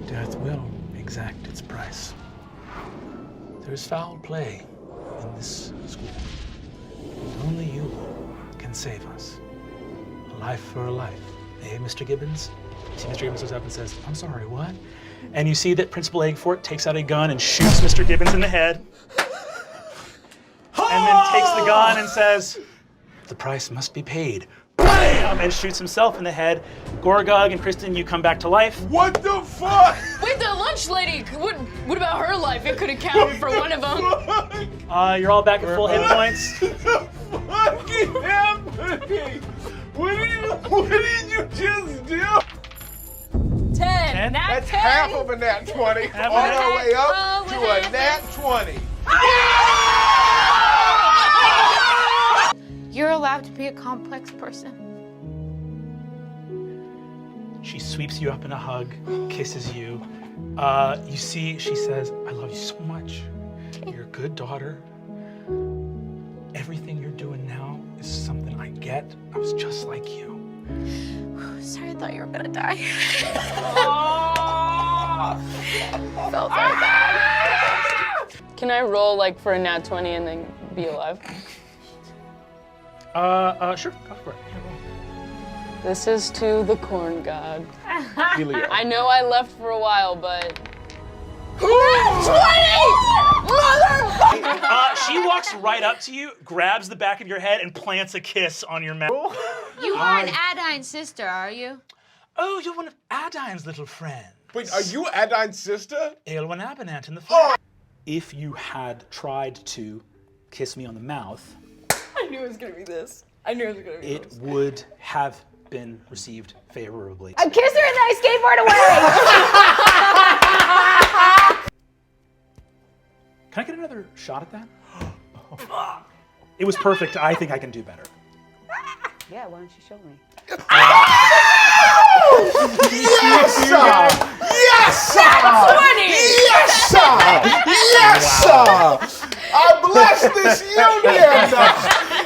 Death will exact its price. There's foul play in this school. And only you can save us. A life for a life. Hey, Mr. Gibbons? You see Mr. Gibbons goes up and says, I'm sorry, what? And you see that Principal Eggfort takes out a gun and shoots Mr. Gibbons in the head. And then takes the gun and says, the price must be paid. Bam! And shoots himself in the head. Gorgug and Kristen, you come back to life. What the fuck? Wait, the lunch lady, what about her life? It could have counted for one of them. You're all back at full hit points. Fucking happening? What did you just do? 10. That's half of a nat 20. Half All of the way up Oh, to with a nat 20. You're allowed to be a complex person. She sweeps you up in a hug, kisses you. You see, she says, I love you so much. You're a good daughter. Everything you're doing now is something I get. I was just like you. Sorry, I thought you were gonna die. Felt very bad. Can I roll like for a nat 20 and then be alive? Sure, go for it. This is to the corn god. I know I left for a while, but... 20! She walks right up to you, grabs the back of your head, and plants a kiss on your mouth. You aren't Adine's sister, are you? Oh, you're one of Adine's little friends. Wait, are you Adine's sister? Aelwyn Abenant in the flesh. If you had tried to kiss me on the mouth, I knew it was gonna be this. I knew it was gonna be it would have been received favorably. I kissed her and then I skateboard away! Can I get another shot at that? It was perfect. I think I can do better. Yeah, why don't you show me? Yes, sir! Yes, sir! 20! Yes, sir! Yes, sir! I bless this union!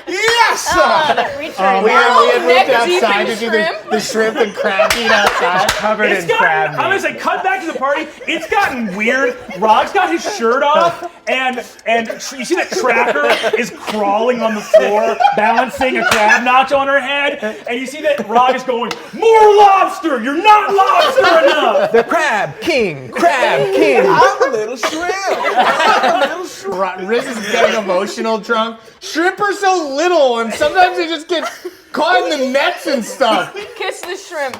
Yes, sir! We had moved outside to do the shrimp and crab eat outside. Covered in crab I'm gonna meat. say, cut back to the party. It's gotten weird. Rog's got his shirt off, and you see that Tracker is crawling on the floor, balancing a crab notch on her head, and you see that Rog is going, more lobster! You're not lobster enough! The crab king, crab king. I'm a little shrimp. I'm a little shrimp. Riz is getting emotional drunk. Shrimp are so little and sometimes they just get caught in the nets and stuff. Kiss the shrimp.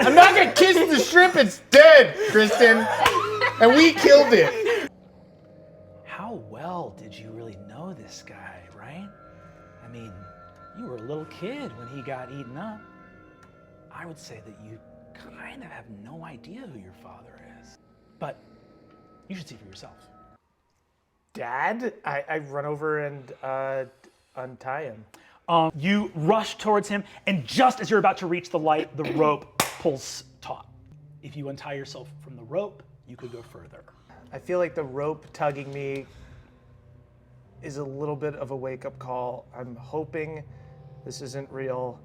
I'm not gonna kiss the shrimp, it's dead, Kristen. And we killed it. How well did you really know this guy, right? I mean, you were a little kid when he got eaten up. I would say that you kind of have no idea who your father is. But you should see for yourself. Dad? I run over and untie him. You rush towards him, and just as you're about to reach the light, the rope pulls taut. If you untie yourself from the rope, you could go further. I feel like the rope tugging me is a little bit of a wake-up call. I'm hoping this isn't real.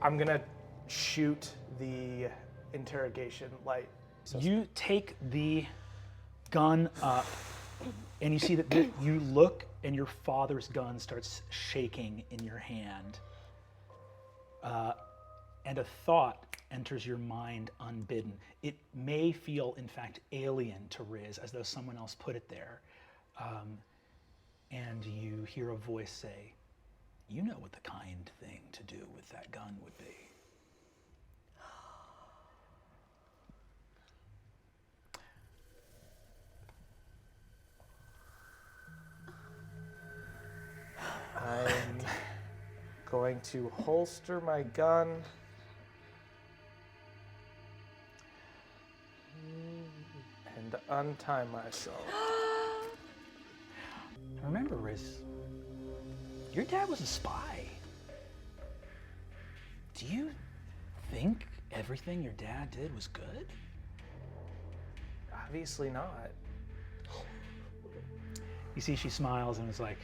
I'm gonna shoot the interrogation light. You take the gun up, and you see that you look, and your father's gun starts shaking in your hand. And a thought enters your mind unbidden. It may feel, in fact, alien to Riz, as though someone else put it there. And you hear a voice say, you know what the kind thing to do with that gun would be. I'm going to holster my gun. And untie myself. Remember, Riz, your dad was a spy. Do you think everything your dad did was good? Obviously not. You see, she smiles and is like,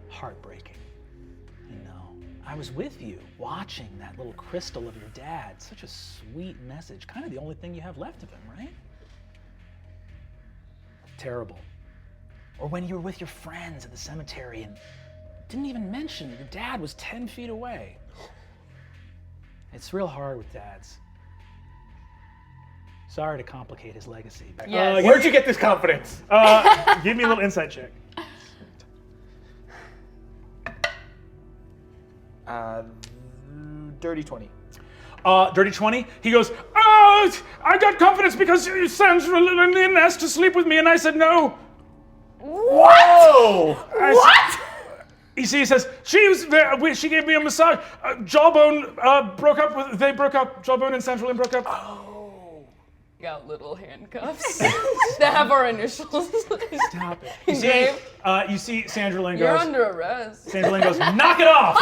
heartbreaking. You know, I was with you, watching that little crystal of your dad. Such a sweet message. Kind of the only thing you have left of him, right? Terrible. Or when you were with your friends at the cemetery and didn't even mention your dad was 10 feet away. It's real hard with dads. Sorry to complicate his legacy. Yes. Where'd you get this confidence? Give me a little insight check. Dirty 20. Dirty 20. He goes, "Oh, I got confidence because Sandra Lynn asked to sleep with me, and I said no." Whoa! What? He says she gave me a massage. Jawbone broke up with. They broke up. Jawbone and Sandra Lynn broke up. Got little handcuffs that have our initials. Stop it. Dave, You see Sandra Lynn you're goes. under arrest. Sandra Lynn goes, "Knock it off!"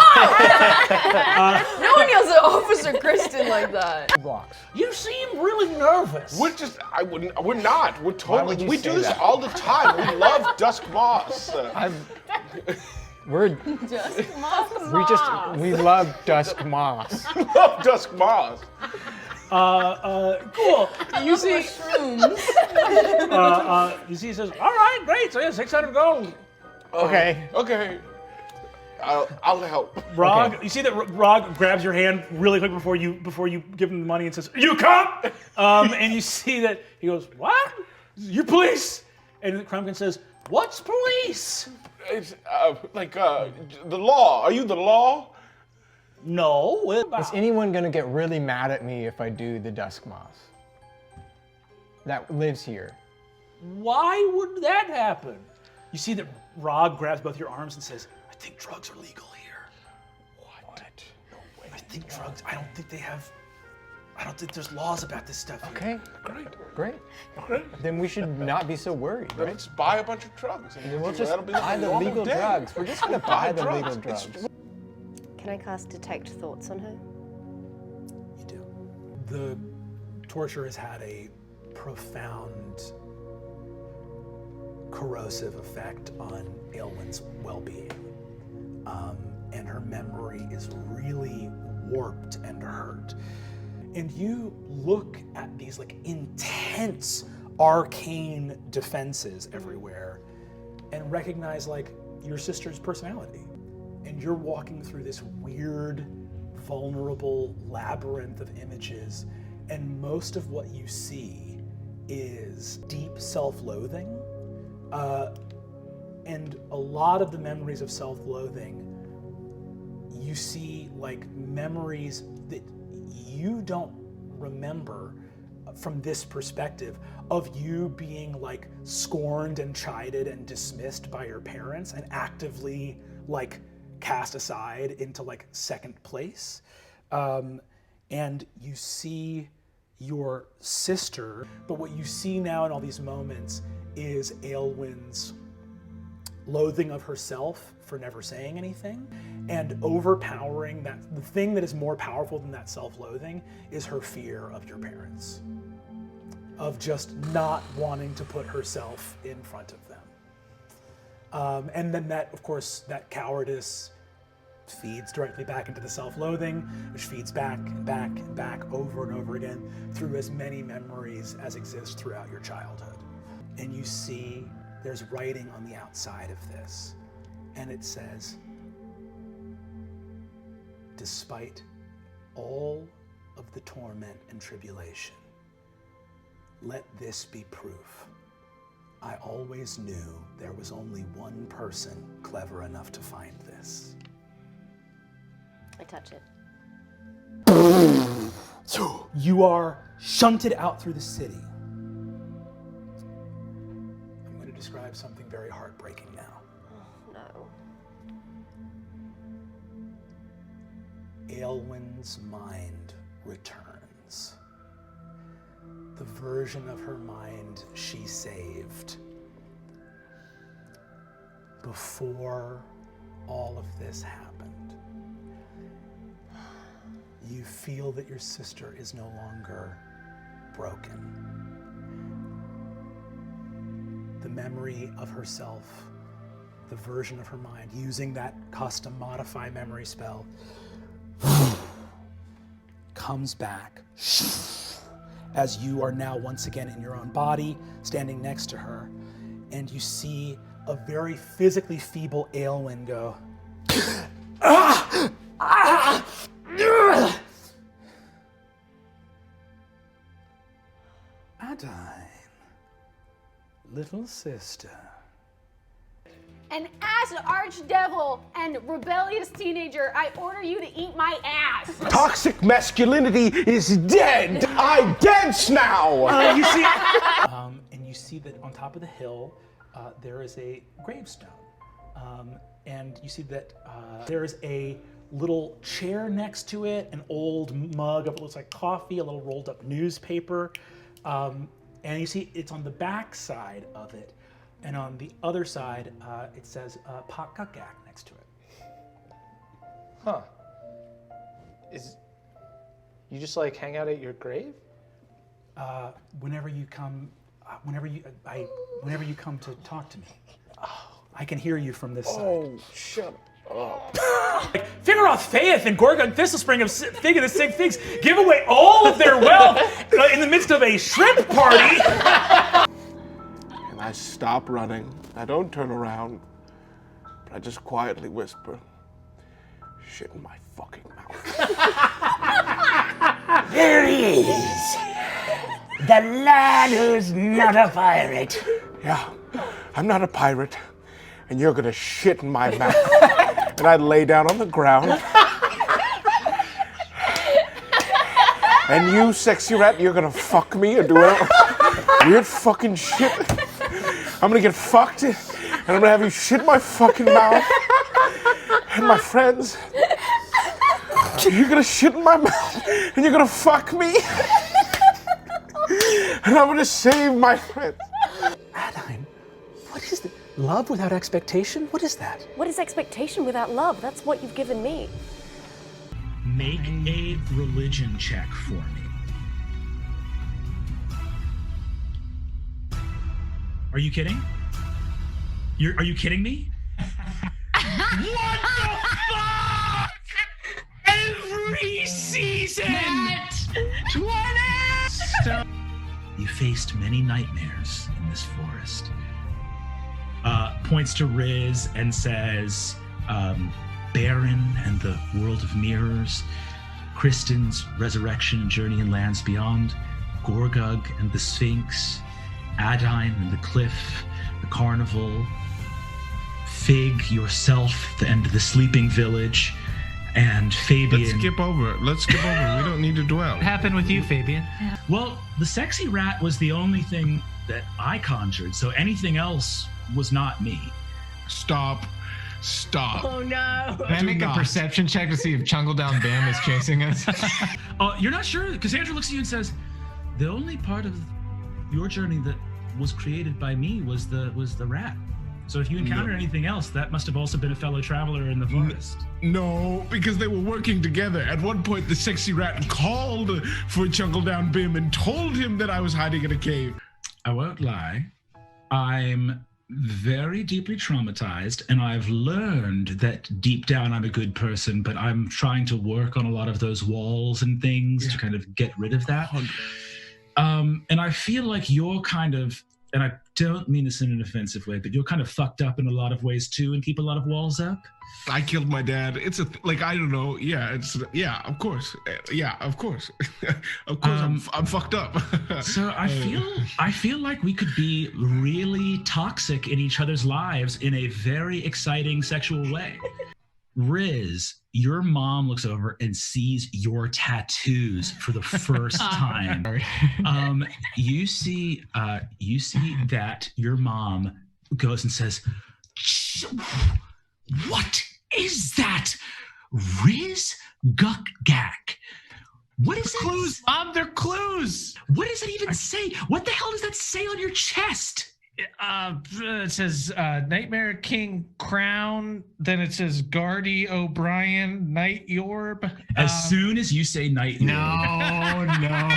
No one yells at Officer Kristen like that. Blocks. You seem really nervous. We're not. We're would totally. you We say do this that? all the time. We love Dusk Moss. We love Dusk Moss. Love Dusk Moss. Cool. You see shrooms. You see, he says, "All right, great. So yeah, 600 gold." Okay. Okay. I'll help. Rog, Okay. you see that Rog grabs your hand really quick before you give him the money and says, "You come!" And you see that he goes, "What? You're police?" And Crumpkin says, "What's police?" It's the law. Are you the law? No. Is anyone gonna get really mad at me if I do the Dusk Moss? That lives here. Why would that happen? You see that Rog grabs both your arms and says, "I think drugs are legal here." What? No way. I think drugs. I don't think there's laws about this stuff here. Okay. Great. Then we should not be so worried, right? Let's buy a bunch of drugs. And We'll just that'll be buy the normal legal day. drugs. We're just gonna buy the legal It's- drugs. Can I cast Detect Thoughts on her? You do. The torture has had a profound corrosive effect on Aelwyn's well-being. And her memory is really warped and hurt. And you look at these like intense arcane defenses everywhere and recognize like your sister's personality. And you're walking through this weird, vulnerable labyrinth of images, and most of what you see is deep self-loathing. And a lot of the memories of self-loathing, you see like memories that you don't remember from this perspective of you being like scorned and chided and dismissed by your parents and actively like cast aside into like second place. And you see your sister, but what you see now in all these moments is Aelwyn's loathing of herself for never saying anything, and overpowering that, the thing that is more powerful than that self-loathing is her fear of your parents, of just not wanting to put herself in front of them. And then that, of course, that cowardice feeds directly back into the self-loathing, which feeds back and back and back over and over again through as many memories as exist throughout your childhood. And you see there's writing on the outside of this, and it says, despite all of the torment and tribulation, let this be proof. I always knew there was only one person clever enough to find this. I touch it. You are shunted out through the city. I'm going to describe something very heartbreaking now. No. Aelwyn's mind returns. The version of her mind she saved before all of this happened. You feel that your sister is no longer broken. The memory of herself the version of her mind using that custom modify memory spell comes back as you are now once again in your own body, standing next to her, and you see a very physically feeble Aelwyn go, Adine, little sister. And as an archdevil and rebellious teenager, I order you to eat my ass. Toxic masculinity is dead. I dance now. You see, and you see that on top of the hill, there is a gravestone, and you see that there is a little chair next to it, an old mug of what looks like coffee, a little rolled up newspaper, and you see it's on the back side of it, and on the other side it says Pakagak next to it. Huh. You just like hang out at your grave? Whenever you come to talk to me, I can hear you from this side. Oh, shut up. Fingeroth, Faith, and Gorgon Thistlespring of Fig of the Six Figs give away all of their wealth in the midst of a shrimp party. And I stop running. I don't turn around. But I just quietly whisper, shit in my fucking mouth. There he is. The lad who's not a pirate. Yeah, I'm not a pirate. And you're gonna shit in my mouth. And I lay down on the ground. And you, sexy rat, you're gonna fuck me or do weird fucking shit. I'm gonna get fucked, and I'm gonna have you shit my fucking mouth. And my friends, you're gonna shit in my mouth, and you're gonna fuck me. And I'm gonna save my friends. Adine, what is this? Love without expectation? What is that? What is expectation without love? That's what you've given me. Make a religion check for me. Are you kidding? Are you kidding me? What the fuck? Every season! 20! You faced many nightmares in this forest. Points to Riz and says, Baron and the World of Mirrors, Kristen's Resurrection and Journey in Lands Beyond, Gorgug and the Sphinx, Adine and the Cliff, the Carnival, Fig, yourself, and the Sleeping Village, and Fabian. Let's skip over. We don't need to dwell. What happened with you, Fabian? Well, the sexy rat was the only thing that I conjured, so anything else was not me. Stop. Oh no. Can I make a perception check to see if Chungle Down Bam is chasing us? You're not sure? Cassandra looks at you and says, the only part of your journey that was created by me was the rat. So if you encounter anything else, that must have also been a fellow traveler in the forest. No, because they were working together. At one point, the sexy rat called for Chungle Down Bim and told him that I was hiding in a cave. I won't lie. I'm very deeply traumatized, and I've learned that deep down I'm a good person, but I'm trying to work on a lot of those walls and things to kind of get rid of that. And I feel like you're kind of, and I don't mean this in an offensive way, but you're kind of fucked up in a lot of ways too and keep a lot of walls up. I killed my dad. It's I don't know. Yeah, of course. Yeah, of course. Of course, I'm fucked up. So I feel like we could be really toxic in each other's lives in a very exciting sexual way. Riz, your mom looks over and sees your tattoos for the first time. You see that your mom goes and says, "What is that? Riz Guk-Gak? What is that? Clues, Mom, they're clues. What does it even say? What the hell does that say on your chest?" It says Nightmare King Crown. Then it says Guardy O'Brien Night Yorb. As soon as you say Night Yorb, no.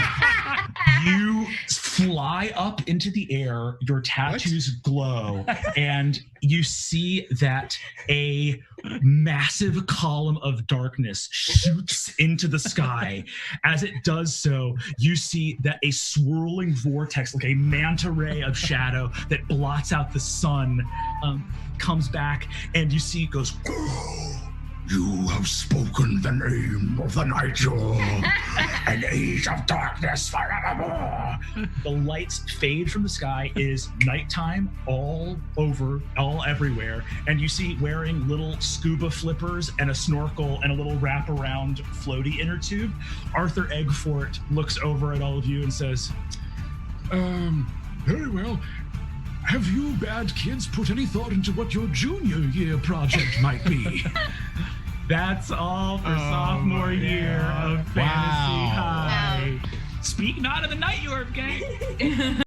you fly up into the air. Your tattoos glow, and you see that a massive column of darkness shoots into the sky. As it does so, you see that a swirling vortex, like a manta ray of shadow that blots out the sun, comes back, and you see it goes, You have spoken the name of the Night Yorb, an age of darkness forevermore. the lights fade from the sky. It is nighttime all over, all everywhere. And you see wearing little scuba flippers and a snorkel and a little wraparound floaty inner tube, Arthur Eggfort looks over at all of you and says, Very well. Have you bad kids put any thought into what your junior year project might be? That's all for sophomore year of Fantasy High. Speak not of the Night Yorb, gang.